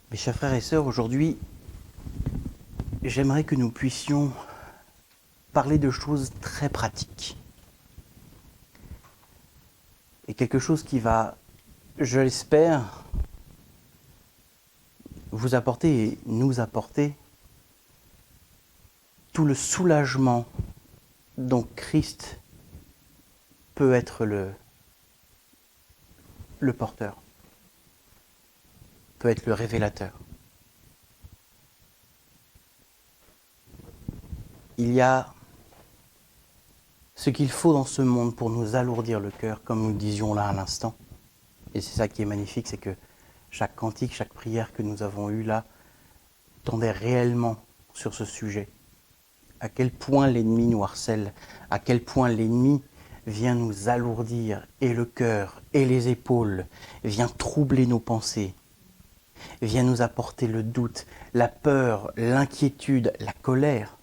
Mes chers frères et sœurs, aujourd'hui, j'aimerais que nous puissions parler de choses très pratiques. Et quelque chose qui va, je l'espère, vous apporter et nous apporter tout le soulagement dont Christ peut être le porteur, peut être le révélateur. Il y a ce qu'il faut dans ce monde pour nous alourdir le cœur, comme nous le disions là à l'instant. Et c'est ça qui est magnifique, c'est que chaque cantique, chaque prière que nous avons eue là tendait réellement sur ce sujet. À quel point l'ennemi nous harcèle, à quel point l'ennemi vient nous alourdir, et le cœur, et les épaules, vient troubler nos pensées, vient nous apporter le doute, la peur, l'inquiétude, la colère.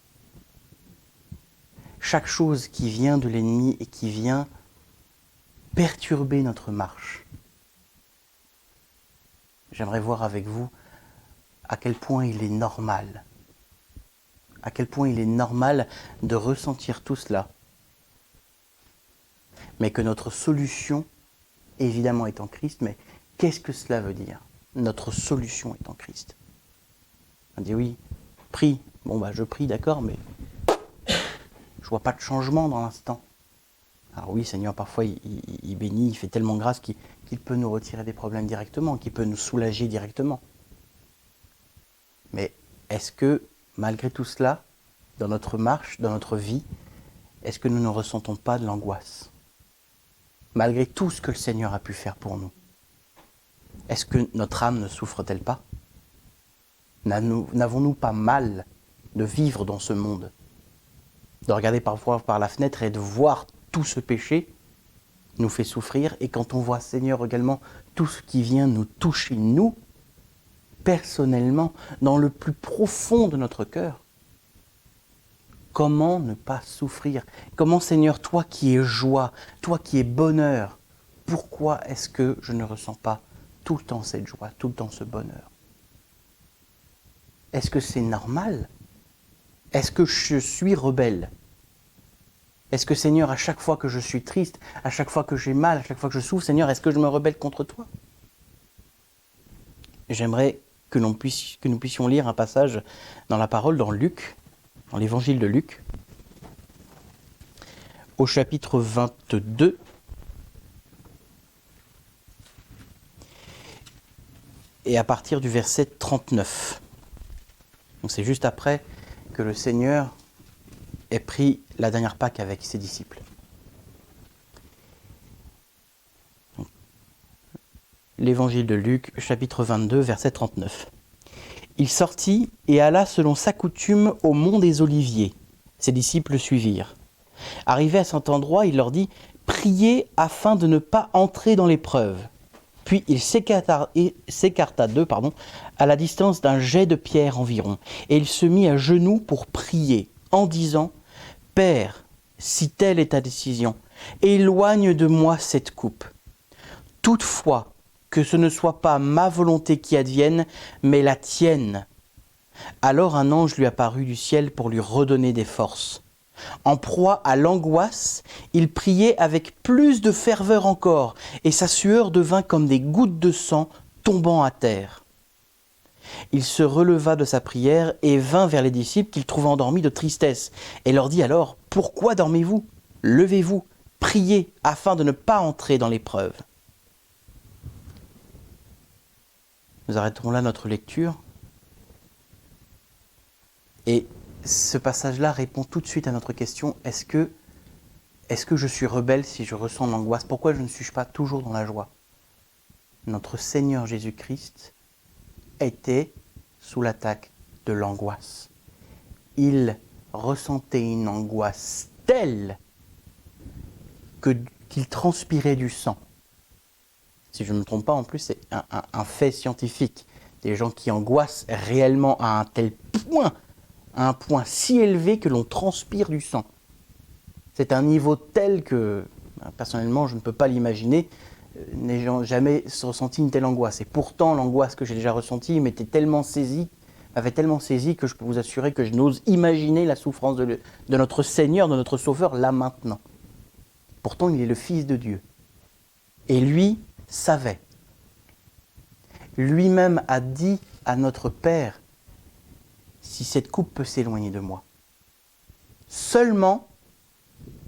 Chaque chose qui vient de l'ennemi et qui vient perturber notre marche. J'aimerais voir avec vous à quel point il est normal, de ressentir tout cela, mais que notre solution, évidemment, est en Christ. Mais qu'est-ce que cela veut dire? Notre solution est en Christ. On dit oui, prie. Bon, je prie, d'accord, mais je vois pas de changement dans l'instant. Alors oui, Seigneur, parfois, il bénit, il fait tellement grâce qu'il peut nous retirer des problèmes directement, qu'il peut nous soulager directement. Mais est-ce que, malgré tout cela, dans notre marche, dans notre vie, est-ce que nous ne ressentons pas de l'angoisse? Malgré tout ce que le Seigneur a pu faire pour nous, est-ce que notre âme ne souffre-t-elle pas? N'avons-nous pas mal de vivre dans ce monde? De regarder parfois par la fenêtre et de voir tout ce péché nous fait souffrir. Et quand on voit, Seigneur, également tout ce qui vient nous toucher, nous, personnellement, dans le plus profond de notre cœur, comment ne pas souffrir? Comment, Seigneur, toi qui es joie, toi qui es bonheur, pourquoi est-ce que je ne ressens pas tout le temps cette joie, tout le temps ce bonheur? Est-ce que c'est normal? Est-ce que je suis rebelle? Est-ce que, Seigneur, à chaque fois que je suis triste, à chaque fois que j'ai mal, à chaque fois que je souffre, Seigneur, est-ce que je me rebelle contre toi? J'aimerais que nous puissions lire un passage dans la parole, dans Luc, dans l'évangile de Luc, au chapitre 22, et à partir du verset 39. Donc c'est juste après que le Seigneur ait pris la dernière Pâque avec ses disciples. Donc, l'évangile de Luc, chapitre 22, verset 39. Il sortit et alla selon sa coutume au mont des Oliviers. Ses disciples le suivirent. Arrivé à cet endroit, il leur dit « Priez afin de ne pas entrer dans l'épreuve ». Puis il s'écarta d'eux, à la distance d'un jet de pierre environ, et il se mit à genoux pour prier, en disant « Père, si telle est ta décision, éloigne de moi cette coupe. Toutefois, que ce ne soit pas ma volonté qui advienne, mais la tienne. » Alors un ange lui apparut du ciel pour lui redonner des forces. En proie à l'angoisse, il priait avec plus de ferveur encore, et sa sueur devint comme des gouttes de sang tombant à terre. Il se releva de sa prière et vint vers les disciples qu'il trouva endormis de tristesse, et leur dit alors « Pourquoi dormez-vous? Levez-vous, priez, afin de ne pas entrer dans l'épreuve. » Nous arrêterons là notre lecture. Et ce passage-là répond tout de suite à notre question, est-ce que je suis rebelle si je ressens l'angoisse? Pourquoi je ne suis pas toujours dans la joie? Notre Seigneur Jésus-Christ était sous l'attaque de l'angoisse. Il ressentait une angoisse telle qu'il transpirait du sang. Si je ne me trompe pas, en plus, c'est un fait scientifique. Des gens qui angoissent réellement à un tel point, à un point si élevé que l'on transpire du sang. C'est un niveau tel que, personnellement, je ne peux pas l'imaginer. n'ai jamais ressenti une telle angoisse. Et pourtant, l'angoisse que j'ai déjà ressentie m'avait tellement saisi que je peux vous assurer que je n'ose imaginer la souffrance de notre Seigneur, de notre Sauveur, là maintenant. Pourtant, il est le Fils de Dieu. Et lui savait. Lui-même a dit à notre Père, si cette coupe peut s'éloigner de moi, seulement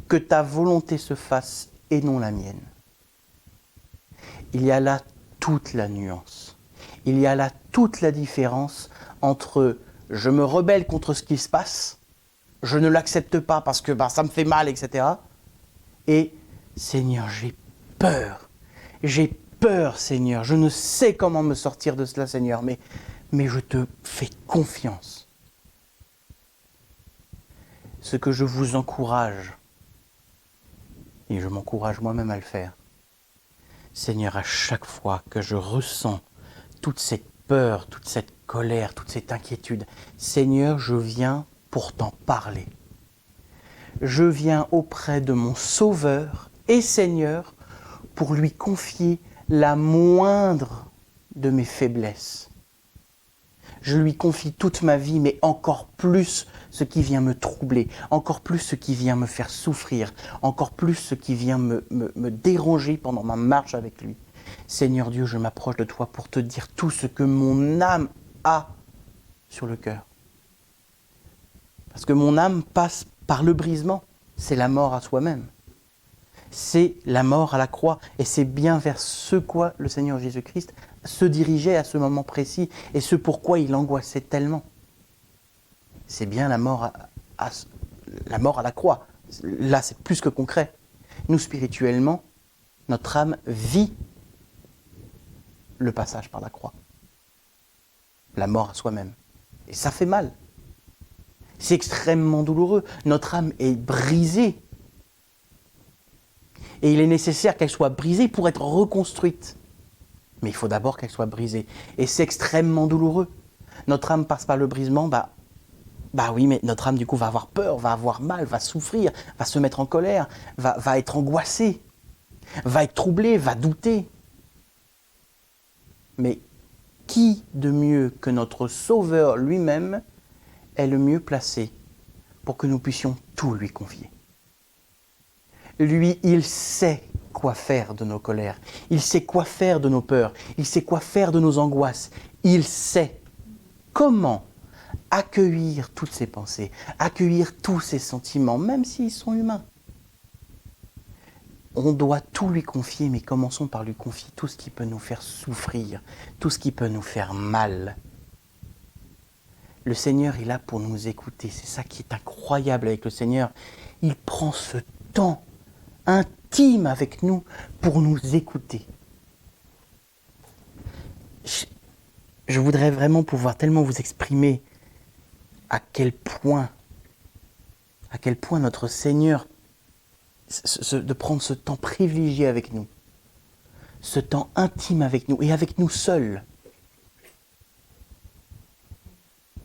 que ta volonté se fasse et non la mienne. Il y a là toute la nuance. Il y a là toute la différence entre je me rebelle contre ce qui se passe, je ne l'accepte pas parce que ça me fait mal, etc. Et Seigneur, j'ai peur, Seigneur, je ne sais comment me sortir de cela, Seigneur, mais je te fais confiance. Ce que je vous encourage, et je m'encourage moi-même à le faire, Seigneur, à chaque fois que je ressens toute cette peur, toute cette colère, toute cette inquiétude, Seigneur, je viens pour t'en parler. Je viens auprès de mon Sauveur et Seigneur pour lui confier la moindre de mes faiblesses. Je lui confie toute ma vie, mais encore plus ce qui vient me troubler, encore plus ce qui vient me faire souffrir, encore plus ce qui vient me déranger pendant ma marche avec lui. Seigneur Dieu, je m'approche de toi pour te dire tout ce que mon âme a sur le cœur. Parce que mon âme passe par le brisement, c'est la mort à soi-même. C'est la mort à la croix. Et c'est bien vers ce quoi le Seigneur Jésus-Christ se dirigeait à ce moment précis et ce pourquoi il angoissait tellement. C'est bien la mort à la croix. Là, c'est plus que concret. Nous, spirituellement, notre âme vit le passage par la croix. La mort à soi-même. Et ça fait mal. C'est extrêmement douloureux. Notre âme est brisée. Et il est nécessaire qu'elle soit brisée pour être reconstruite. Mais il faut d'abord qu'elle soit brisée. Et c'est extrêmement douloureux. Notre âme passe par le brisement, oui, mais notre âme du coup va avoir peur, va avoir mal, va souffrir, va se mettre en colère, va être angoissée, va être troublée, va douter. Mais qui de mieux que notre Sauveur lui-même est le mieux placé pour que nous puissions tout lui confier? Lui, il sait quoi faire de nos colères, il sait quoi faire de nos peurs, il sait quoi faire de nos angoisses, il sait comment accueillir toutes ces pensées, accueillir tous ces sentiments, même s'ils sont humains. On doit tout lui confier, mais commençons par lui confier tout ce qui peut nous faire souffrir, tout ce qui peut nous faire mal. Le Seigneur est là pour nous écouter, c'est ça qui est incroyable avec le Seigneur. Il prend ce temps intime avec nous pour nous écouter. Je voudrais vraiment pouvoir tellement vous exprimer à quel point notre Seigneur, de prendre ce temps privilégié avec nous, ce temps intime avec nous et avec nous seuls.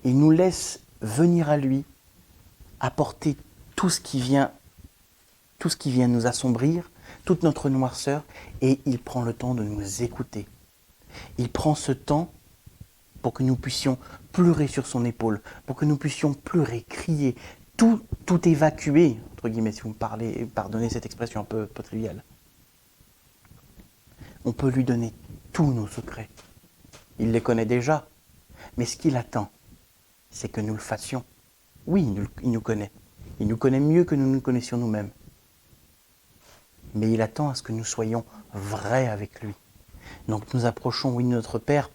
Il nous laisse venir à lui, apporter tout ce qui vient nous assombrir, toute notre noirceur, et il prend le temps de nous écouter. Il prend ce temps pour que nous puissions pleurer sur son épaule, pour que nous puissions pleurer, crier, tout évacuer, entre guillemets, si vous me parlez, pardonnez cette expression un peu triviale. On peut lui donner tous nos secrets. Il les connaît déjà, mais ce qu'il attend, c'est que nous le fassions. Oui, il nous connaît. Il nous connaît mieux que nous nous connaissions nous-mêmes. Mais il attend à ce que nous soyons vrais avec lui. Donc nous approchons, oui, notre Père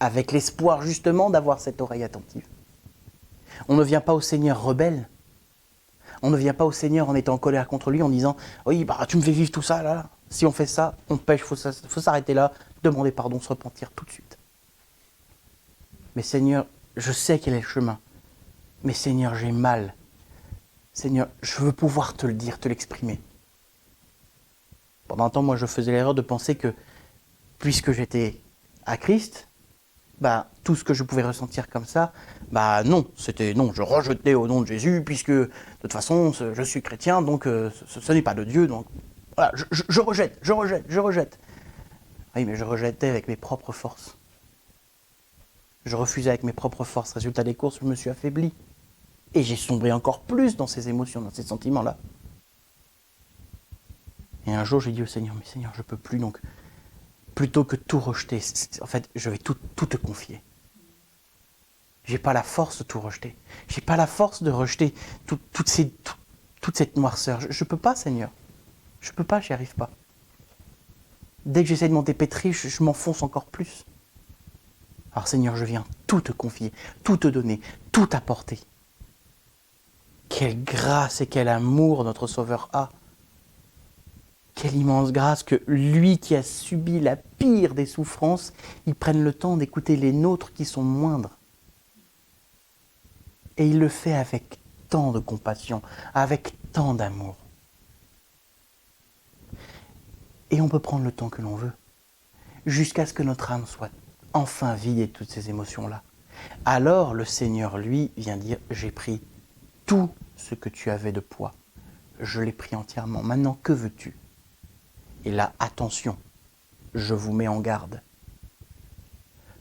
avec l'espoir justement d'avoir cette oreille attentive. On ne vient pas au Seigneur rebelle. On ne vient pas au Seigneur en étant en colère contre lui, en disant « Oui, tu me fais vivre tout ça, là. Si on fait ça, on pêche, faut s'arrêter là, demander pardon, se repentir tout de suite. » Mais Seigneur, je sais quel est le chemin. Mais Seigneur, j'ai mal. Seigneur, je veux pouvoir te le dire, te l'exprimer. Pendant un temps, moi, je faisais l'erreur de penser que, puisque j'étais à Christ, tout ce que je pouvais ressentir comme ça, non, je rejetais au nom de Jésus, puisque de toute façon, je suis chrétien, donc ce n'est pas de Dieu, donc voilà, je rejette. Oui, mais je rejetais avec mes propres forces. Je refusais avec mes propres forces. Résultat des courses, je me suis affaibli. Et j'ai sombré encore plus dans ces émotions, dans ces sentiments-là. Et un jour, j'ai dit au Seigneur, mais Seigneur, je ne peux plus, donc plutôt que tout rejeter, en fait, je vais tout te confier. J'ai pas la force de tout rejeter. J'ai pas la force de rejeter toute cette noirceur. Je peux pas, Seigneur. Je peux pas, j'y arrive pas. Dès que j'essaie de m'en dépêtrer, je m'enfonce encore plus. Alors Seigneur, je viens tout te confier, tout te donner, tout apporter. Quelle grâce et quel amour notre Sauveur a. Quelle immense grâce que lui qui a subi la pire des souffrances, il prenne le temps d'écouter les nôtres qui sont moindres. Et il le fait avec tant de compassion, avec tant d'amour. Et on peut prendre le temps que l'on veut, jusqu'à ce que notre âme soit enfin vidée de toutes ces émotions-là. Alors le Seigneur, lui, vient dire, j'ai pris tout ce que tu avais de poids. Je l'ai pris entièrement. Maintenant, que veux-tu? Et là, attention, je vous mets en garde.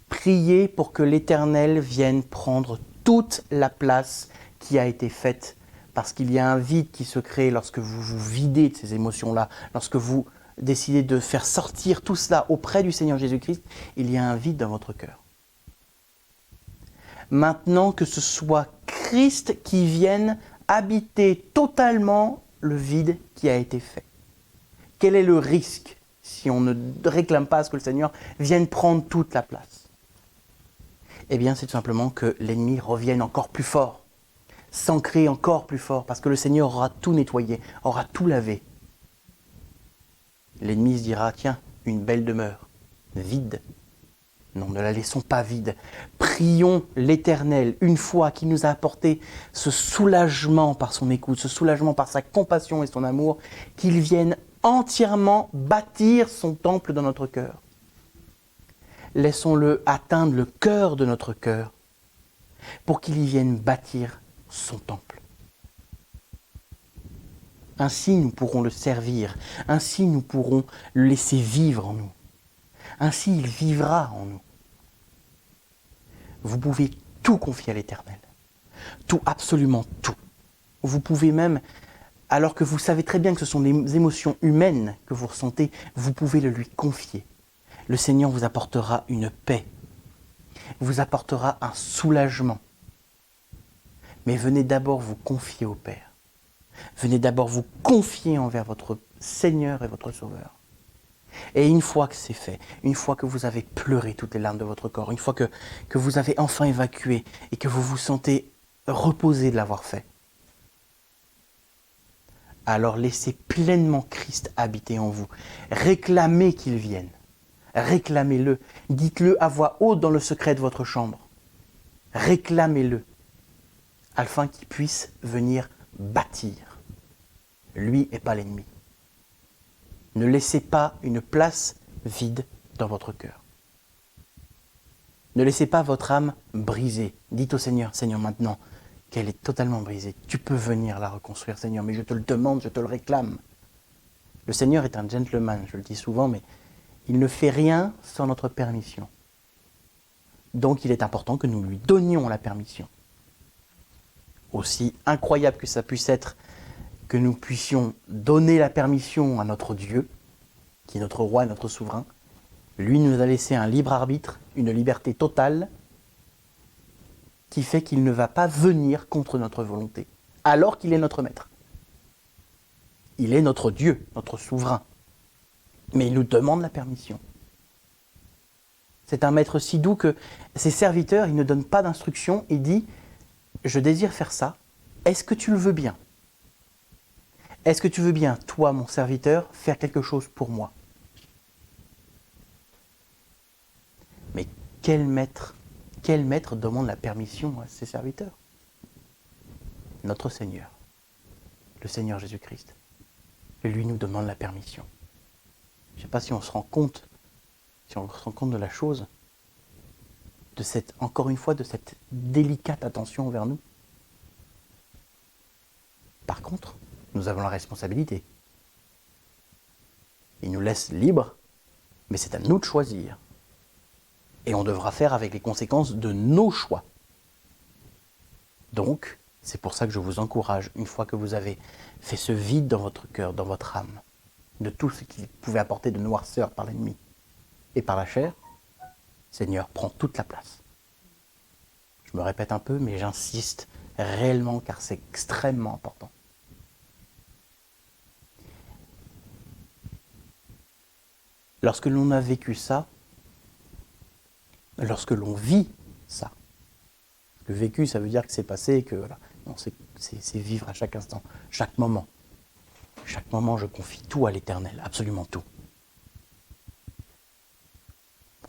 Priez pour que l'Éternel vienne prendre toute la place qui a été faite, parce qu'il y a un vide qui se crée lorsque vous vous videz de ces émotions-là, lorsque vous décidez de faire sortir tout cela auprès du Seigneur Jésus-Christ, il y a un vide dans votre cœur. Maintenant que ce soit Christ qui vienne habiter totalement le vide qui a été fait. Quel est le risque si on ne réclame pas à ce que le Seigneur vienne prendre toute la place? Eh bien, c'est tout simplement que l'ennemi revienne encore plus fort, s'ancrer encore plus fort, parce que le Seigneur aura tout nettoyé, aura tout lavé. L'ennemi se dira, tiens, une belle demeure, vide. Non, ne la laissons pas vide. Prions l'Éternel, une fois qu'il nous a apporté ce soulagement par son écoute, ce soulagement par sa compassion et son amour, qu'il vienne entièrement bâtir son temple dans notre cœur. Laissons-le atteindre le cœur de notre cœur pour qu'il y vienne bâtir son temple. Ainsi, nous pourrons le servir. Ainsi, nous pourrons le laisser vivre en nous. Ainsi, il vivra en nous. Vous pouvez tout confier à l'Éternel. Tout, absolument tout. Vous pouvez même, alors que vous savez très bien que ce sont des émotions humaines que vous ressentez, vous pouvez le lui confier. Le Seigneur vous apportera une paix, vous apportera un soulagement. Mais venez d'abord vous confier au Père. Venez d'abord vous confier envers votre Seigneur et votre Sauveur. Et une fois que c'est fait, une fois que vous avez pleuré toutes les larmes de votre corps, une fois que vous avez enfin évacué et que vous vous sentez reposé de l'avoir fait, alors laissez pleinement Christ habiter en vous. Réclamez qu'il vienne. Réclamez-le. Dites-le à voix haute dans le secret de votre chambre. Réclamez-le, afin qu'il puisse venir bâtir. Lui et pas l'ennemi. Ne laissez pas une place vide dans votre cœur. Ne laissez pas votre âme brisée. Dites au Seigneur, Seigneur, maintenant qu'elle est totalement brisée, tu peux venir la reconstruire, Seigneur, mais je te le demande, je te le réclame. Le Seigneur est un gentleman, je le dis souvent, mais il ne fait rien sans notre permission. Donc il est important que nous lui donnions la permission. Aussi incroyable que ça puisse être, que nous puissions donner la permission à notre Dieu, qui est notre roi, notre souverain. Lui nous a laissé un libre arbitre, une liberté totale, qui fait qu'il ne va pas venir contre notre volonté, alors qu'il est notre maître. Il est notre Dieu, notre souverain. Mais il nous demande la permission. C'est un maître si doux que ses serviteurs, il ne donne pas d'instruction, il dit « Je désire faire ça, est-ce que tu le veux bien ? Est-ce que tu veux bien, toi, mon serviteur, faire quelque chose pour moi ?» Mais quel maître demande la permission à ses serviteurs? Notre Seigneur, le Seigneur Jésus-Christ. Lui nous demande la permission. Je ne sais pas si on se rend compte, de la chose, encore une fois, de cette délicate attention envers nous. Par contre, nous avons la responsabilité. Il nous laisse libres, Mais c'est à nous de choisir. Et on devra faire avec les conséquences de nos choix. Donc, c'est pour ça que je vous encourage, une fois que vous avez fait ce vide dans votre cœur, dans votre âme, de tout ce qui pouvait apporter de noirceur par l'ennemi et par la chair, Seigneur, prends toute la place. Je me répète un peu, mais j'insiste réellement car c'est extrêmement important. Lorsque l'on a vécu ça, lorsque l'on vit ça, parce que vécu, ça veut dire que c'est passé et que voilà. Non, c'est vivre à chaque instant, chaque moment. Chaque moment, je confie tout à l'Éternel, absolument tout.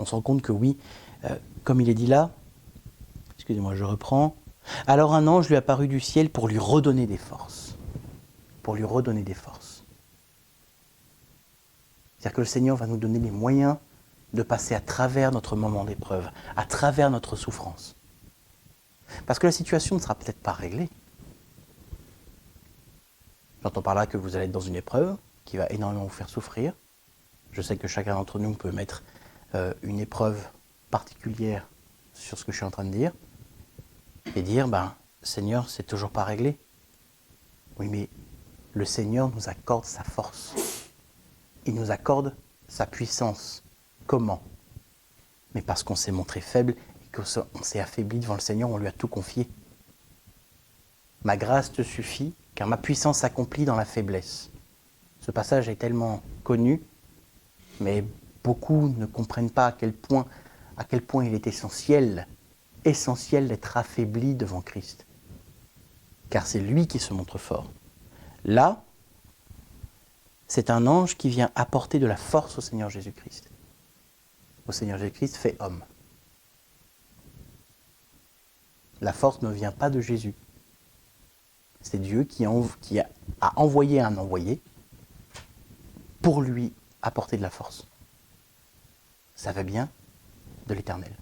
On se rend compte que oui, comme il est dit là, excusez-moi, je reprends. Alors un ange lui apparut du ciel pour lui redonner des forces. Pour lui redonner des forces. C'est-à-dire que le Seigneur va nous donner les moyens de passer à travers notre moment d'épreuve, à travers notre souffrance. Parce que la situation ne sera peut-être pas réglée. J'entends par là que vous allez être dans une épreuve qui va énormément vous faire souffrir. Je sais que chacun d'entre nous peut mettre une épreuve particulière sur ce que je suis en train de dire et dire, Seigneur, c'est toujours pas réglé. Oui, mais le Seigneur nous accorde sa force. Il nous accorde sa puissance. Comment? Mais parce qu'on s'est montré faible et qu'on s'est affaibli devant le Seigneur, on lui a tout confié. Ma grâce te suffit, car ma puissance s'accomplit dans la faiblesse. Ce passage est tellement connu, mais beaucoup ne comprennent pas à quel point il est essentiel d'être affaibli devant Christ. Car c'est lui qui se montre fort. Là, c'est un ange qui vient apporter de la force au Seigneur Jésus-Christ. Au Seigneur Jésus-Christ fait homme. La force ne vient pas de Jésus. C'est Dieu qui a envoyé un envoyé pour lui apporter de la force. Ça va bien de l'Éternel.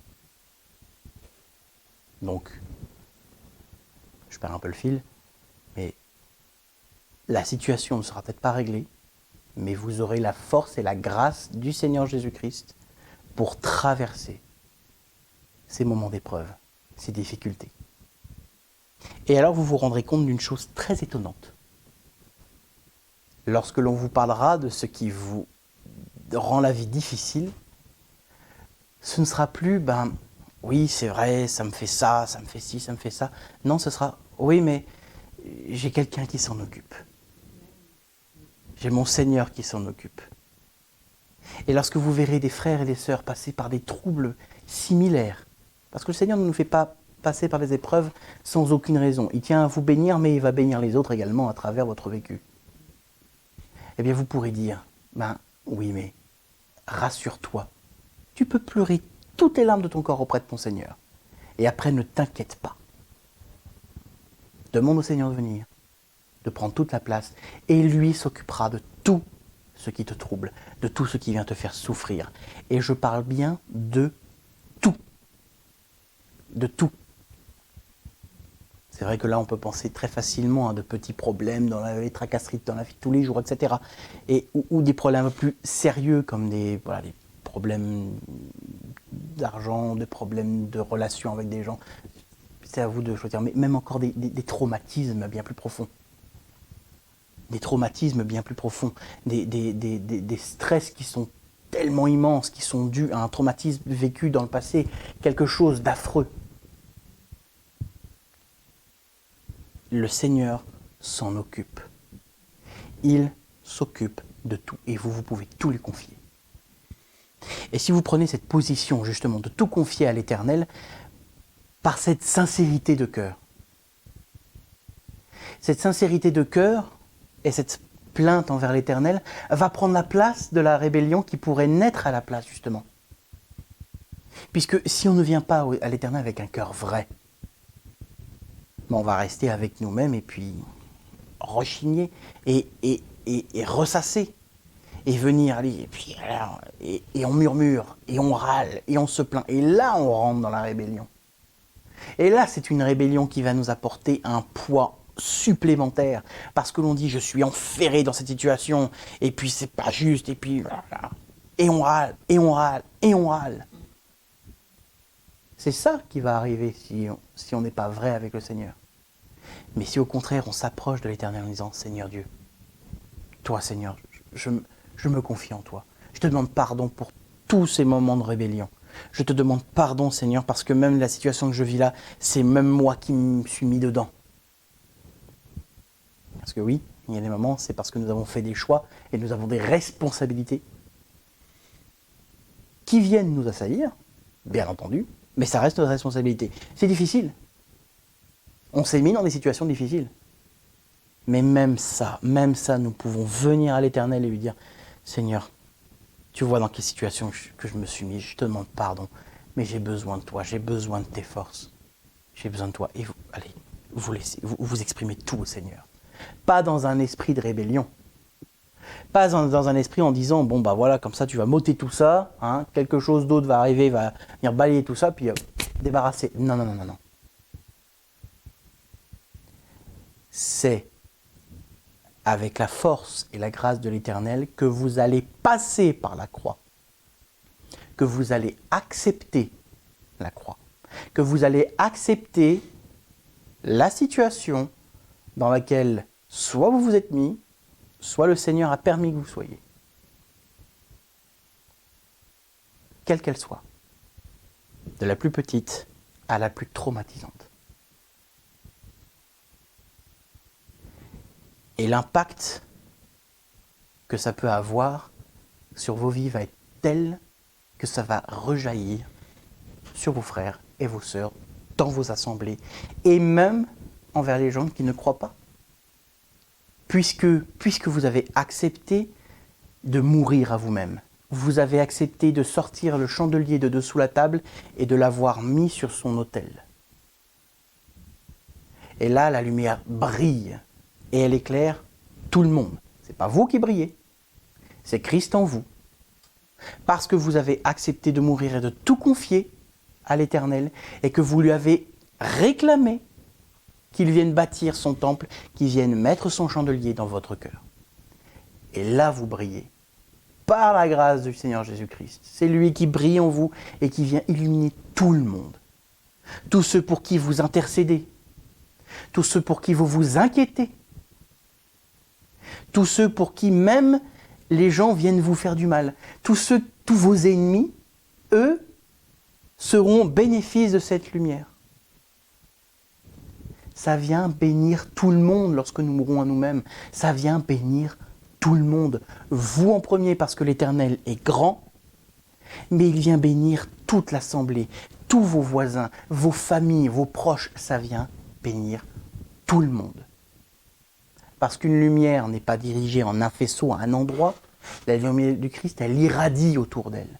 Donc, je perds un peu le fil, mais la situation ne sera peut-être pas réglée, mais vous aurez la force et la grâce du Seigneur Jésus-Christ pour traverser ces moments d'épreuve, ces difficultés. Et alors vous vous rendrez compte d'une chose très étonnante. Lorsque l'on vous parlera de ce qui vous rend la vie difficile, ce ne sera plus, oui, c'est vrai, ça me fait ça, ça me fait ci, ça me fait ça. Non, ce sera, oui, mais j'ai quelqu'un qui s'en occupe. J'ai mon Seigneur qui s'en occupe. Et lorsque vous verrez des frères et des sœurs passer par des troubles similaires, parce que le Seigneur ne nous fait pas passer par des épreuves sans aucune raison. Il tient à vous bénir, mais il va bénir les autres également à travers votre vécu. Eh bien, vous pourrez dire, oui, mais rassure-toi. Tu peux pleurer toutes les larmes de ton corps auprès de ton Seigneur. Et après, ne t'inquiète pas. Demande au Seigneur de venir, de prendre toute la place, et lui s'occupera de tout ce qui te trouble, de tout ce qui vient te faire souffrir. Et je parle bien de tout. De tout. C'est vrai que là, on peut penser très facilement à de petits problèmes dans les tracasseries dans la vie de tous les jours, etc. Ou des problèmes plus sérieux comme des problèmes d'argent, des problèmes de relations avec des gens. C'est à vous de choisir. Mais même encore des traumatismes bien plus profonds. Des traumatismes bien plus profonds. Des stress qui sont tellement immenses, qui sont dus à un traumatisme vécu dans le passé, quelque chose d'affreux. Le Seigneur s'en occupe. Il s'occupe de tout et vous pouvez tout lui confier. Et si vous prenez cette position justement de tout confier à l'Éternel, par cette sincérité de cœur, cette sincérité de cœur et cette plainte envers l'Éternel va prendre la place de la rébellion qui pourrait naître à la place justement. Puisque si on ne vient pas à l'Éternel avec un cœur vrai, on va rester avec nous-mêmes et puis rechigner et ressasser et venir aller et on murmure et on râle et on se plaint et là on rentre dans la rébellion. Et là c'est une rébellion qui va nous apporter un poids supplémentaire parce que l'on dit je suis enferré dans cette situation et puis c'est pas juste et puis voilà. et on râle, et on râle, et on râle. C'est ça qui va arriver si on n'est pas vrai avec le Seigneur. Mais si au contraire on s'approche de l'Éternel en disant « Seigneur Dieu, toi Seigneur, je me confie en toi. Je te demande pardon pour tous ces moments de rébellion. Je te demande pardon Seigneur parce que même la situation que je vis là, c'est même moi qui me suis mis dedans. » Parce que oui, il y a des moments, c'est parce que nous avons fait des choix et nous avons des responsabilités qui viennent nous assaillir, bien entendu, mais ça reste notre responsabilité. C'est difficile. On s'est mis dans des situations difficiles. Mais même ça, nous pouvons venir à l'Éternel et lui dire « Seigneur, tu vois dans quelle situation que je me suis mis, je te demande pardon, mais j'ai besoin de toi, j'ai besoin de tes forces. J'ai besoin de toi. » Et vous, allez, vous exprimez tout au Seigneur. Pas dans un esprit de rébellion. Pas dans un esprit en disant « Bon, bah voilà, comme ça, tu vas m'ôter tout ça, hein, quelque chose d'autre va arriver, va venir balayer tout ça, puis débarrasser. » Non. C'est avec la force et la grâce de l'Éternel que vous allez passer par la croix, que vous allez accepter la croix, que vous allez accepter la situation dans laquelle soit vous vous êtes mis, soit le Seigneur a permis que vous soyez. Quelle qu'elle soit, de la plus petite à la plus traumatisante. Et l'impact que ça peut avoir sur vos vies va être tel que ça va rejaillir sur vos frères et vos sœurs dans vos assemblées et même envers les gens qui ne croient pas. Puisque vous avez accepté de mourir à vous-même, vous avez accepté de sortir le chandelier de dessous la table et de l'avoir mis sur son autel. Et là, la lumière brille. Et elle éclaire tout le monde. Ce n'est pas vous qui brillez, c'est Christ en vous. Parce que vous avez accepté de mourir et de tout confier à l'Éternel et que vous lui avez réclamé qu'il vienne bâtir son temple, qu'il vienne mettre son chandelier dans votre cœur. Et là, vous brillez. Par la grâce du Seigneur Jésus-Christ. C'est lui qui brille en vous et qui vient illuminer tout le monde. Tous ceux pour qui vous intercédez. Tous ceux pour qui vous vous inquiétez. Tous ceux pour qui même les gens viennent vous faire du mal. Tous vos ennemis, eux, seront bénéfices de cette lumière. Ça vient bénir tout le monde lorsque nous mourrons à nous-mêmes. Ça vient bénir tout le monde. Vous en premier parce que l'Éternel est grand, mais il vient bénir toute l'assemblée, tous vos voisins, vos familles, vos proches. Ça vient bénir tout le monde. Parce qu'une lumière n'est pas dirigée en un faisceau à un endroit, la lumière du Christ, elle irradie autour d'elle.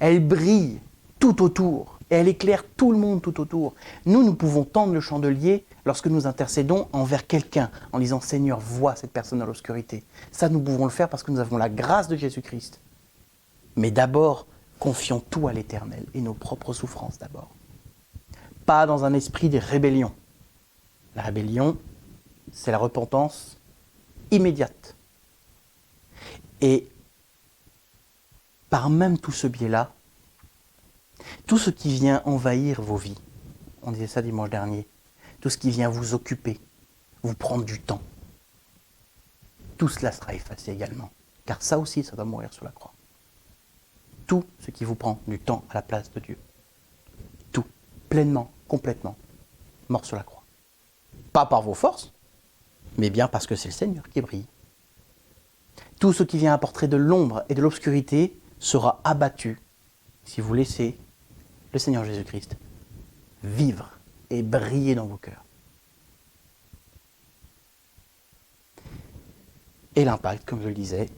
Elle brille tout autour et elle éclaire tout le monde tout autour. Nous pouvons tendre le chandelier lorsque nous intercédons envers quelqu'un en disant « Seigneur, vois cette personne dans l'obscurité ». Ça, nous pouvons le faire parce que nous avons la grâce de Jésus-Christ. Mais d'abord, confions tout à l'Éternel et nos propres souffrances d'abord. Pas dans un esprit de rébellion. La rébellion, c'est la repentance immédiate. Et par même tout ce biais-là, tout ce qui vient envahir vos vies, on disait ça dimanche dernier, tout ce qui vient vous occuper, vous prendre du temps, tout cela sera effacé également. Car ça aussi, ça doit mourir sur la croix. Tout ce qui vous prend du temps à la place de Dieu. Tout, pleinement, complètement, mort sur la croix. Pas par vos forces, mais bien parce que c'est le Seigneur qui brille. Tout ce qui vient apporter de l'ombre et de l'obscurité sera abattu si vous laissez le Seigneur Jésus-Christ vivre et briller dans vos cœurs. Et l'impact, comme je le disais,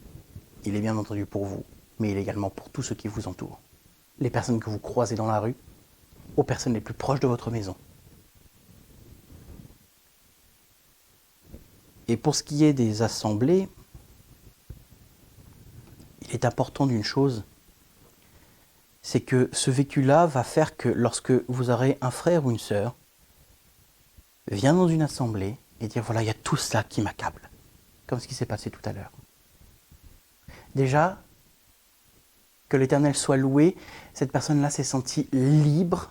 il est bien entendu pour vous, mais il est également pour tous ceux qui vous entourent. Les personnes que vous croisez dans la rue, aux personnes les plus proches de votre maison. Et pour ce qui est des assemblées, il est important d'une chose, c'est que ce vécu-là va faire que lorsque vous aurez un frère ou une sœur, vient dans une assemblée et dire voilà, il y a tout ça qui m'accable, comme ce qui s'est passé tout à l'heure. Déjà, que l'Éternel soit loué, cette personne-là s'est sentie libre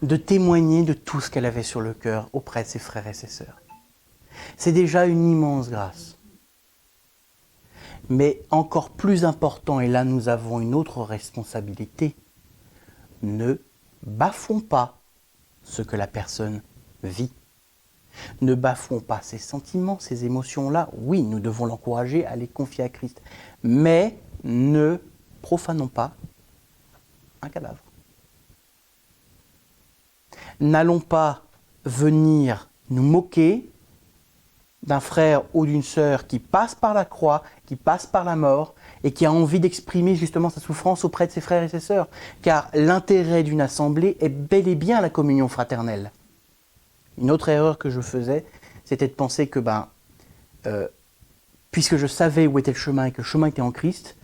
de témoigner de tout ce qu'elle avait sur le cœur auprès de ses frères et ses sœurs. C'est déjà une immense grâce. Mais encore plus important, et là nous avons une autre responsabilité, ne bafouons pas ce que la personne vit. Ne bafouons pas ses sentiments, ses émotions-là. Oui, nous devons l'encourager à les confier à Christ. Mais ne profanons pas un cadavre. N'allons pas venir nous moquer d'un frère ou d'une sœur qui passe par la croix, qui passe par la mort et qui a envie d'exprimer justement sa souffrance auprès de ses frères et ses sœurs. Car l'intérêt d'une assemblée est bel et bien la communion fraternelle. Une autre erreur que je faisais, c'était de penser que puisque je savais où était le chemin et que le chemin était en Christ,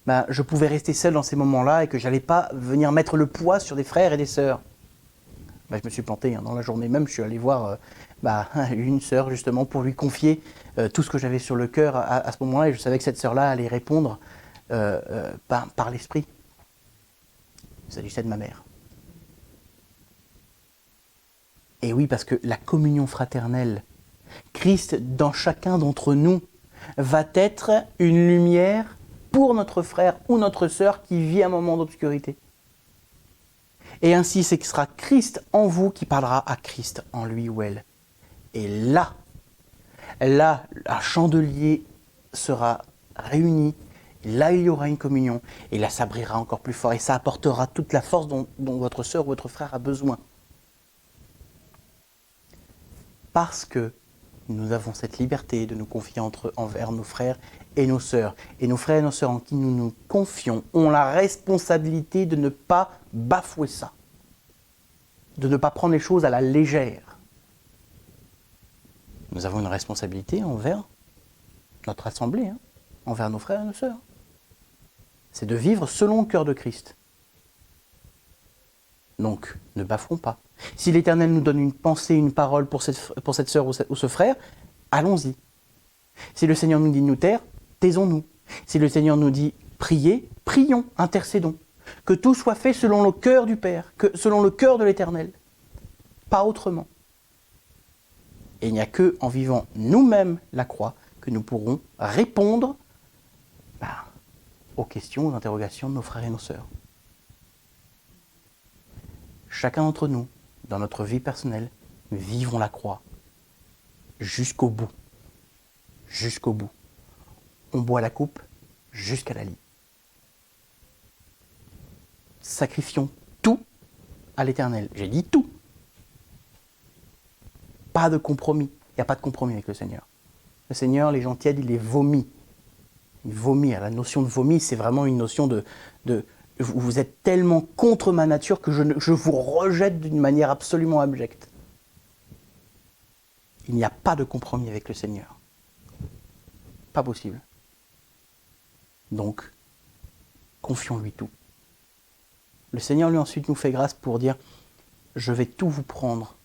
je pouvais rester seul dans ces moments-là et que je n'allais pas venir mettre le poids sur des frères et des sœurs. Je me suis planté, dans la journée même, je suis allé voir une sœur justement pour lui confier tout ce que j'avais sur le cœur à ce moment-là, et je savais que cette sœur-là allait répondre par l'esprit. Il s'agissait de ma mère. Et oui, parce que la communion fraternelle, Christ dans chacun d'entre nous, va être une lumière pour notre frère ou notre sœur qui vit un moment d'obscurité. Et ainsi, ce sera Christ en vous qui parlera à Christ en lui ou elle. Et là, un chandelier sera réuni, et là il y aura une communion, et là ça brillera encore plus fort, et ça apportera toute la force dont votre sœur ou votre frère a besoin. Parce que nous avons cette liberté de nous confier envers nos frères et nos sœurs. Et nos frères et nos sœurs en qui nous nous confions ont la responsabilité de ne pas bafouer ça, de ne pas prendre les choses à la légère. Nous avons une responsabilité envers notre assemblée, envers nos frères et nos sœurs. C'est de vivre selon le cœur de Christ. Donc, ne bafouons pas. Si l'Éternel nous donne une pensée, une parole pour cette sœur ou ce frère, allons-y. Si le Seigneur nous dit de nous taire, taisons-nous. Si le Seigneur nous dit priez, prions, intercédons. Que tout soit fait selon le cœur du Père, selon le cœur de l'Éternel. Pas autrement. Et il n'y a qu'en vivant nous-mêmes la croix que nous pourrons répondre aux questions, aux interrogations de nos frères et nos sœurs. Chacun d'entre nous, dans notre vie personnelle, vivons la croix jusqu'au bout. Jusqu'au bout. On boit la coupe jusqu'à la lie. Sacrifions tout à l'Éternel. J'ai dit tout. Pas de compromis. Il n'y a pas de compromis avec le Seigneur. Le Seigneur, les gens tièdes, il les vomit. Il vomit. La notion de vomi, c'est vraiment une notion de vous êtes tellement contre ma nature que je vous rejette d'une manière absolument abjecte. Il n'y a pas de compromis avec le Seigneur. Pas possible. Donc, confions-lui tout. Le Seigneur, lui, ensuite, nous fait grâce pour dire « Je vais tout vous prendre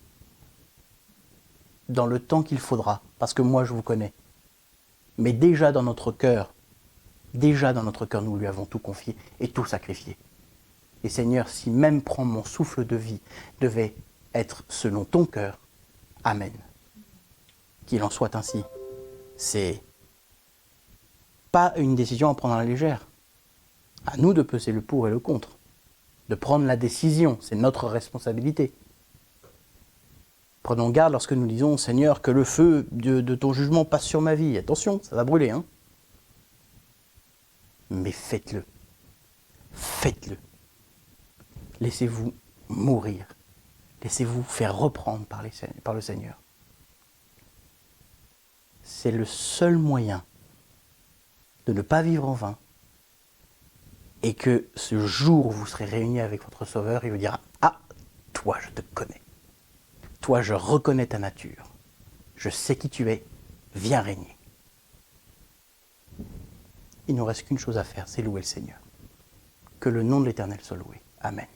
dans le temps qu'il faudra, parce que moi, je vous connais. » Mais déjà dans notre cœur, nous lui avons tout confié et tout sacrifié. Et Seigneur, si même prendre mon souffle de vie devait être selon ton cœur, Amen. Qu'il en soit ainsi. C'est pas une décision à prendre à la légère. À nous de peser le pour et le contre. De prendre la décision, c'est notre responsabilité. Prenons garde lorsque nous disons, Seigneur, que le feu de ton jugement passe sur ma vie. Attention, ça va brûler, Mais faites-le. Faites-le. Laissez-vous mourir. Laissez-vous faire reprendre par le Seigneur. C'est le seul moyen de ne pas vivre en vain et que ce jour où vous serez réunis avec votre Sauveur, il vous dira « Ah, toi, je te connais. Toi, je reconnais ta nature. Je sais qui tu es. Viens régner. » Il ne nous reste qu'une chose à faire, c'est louer le Seigneur. Que le nom de l'Éternel soit loué. Amen.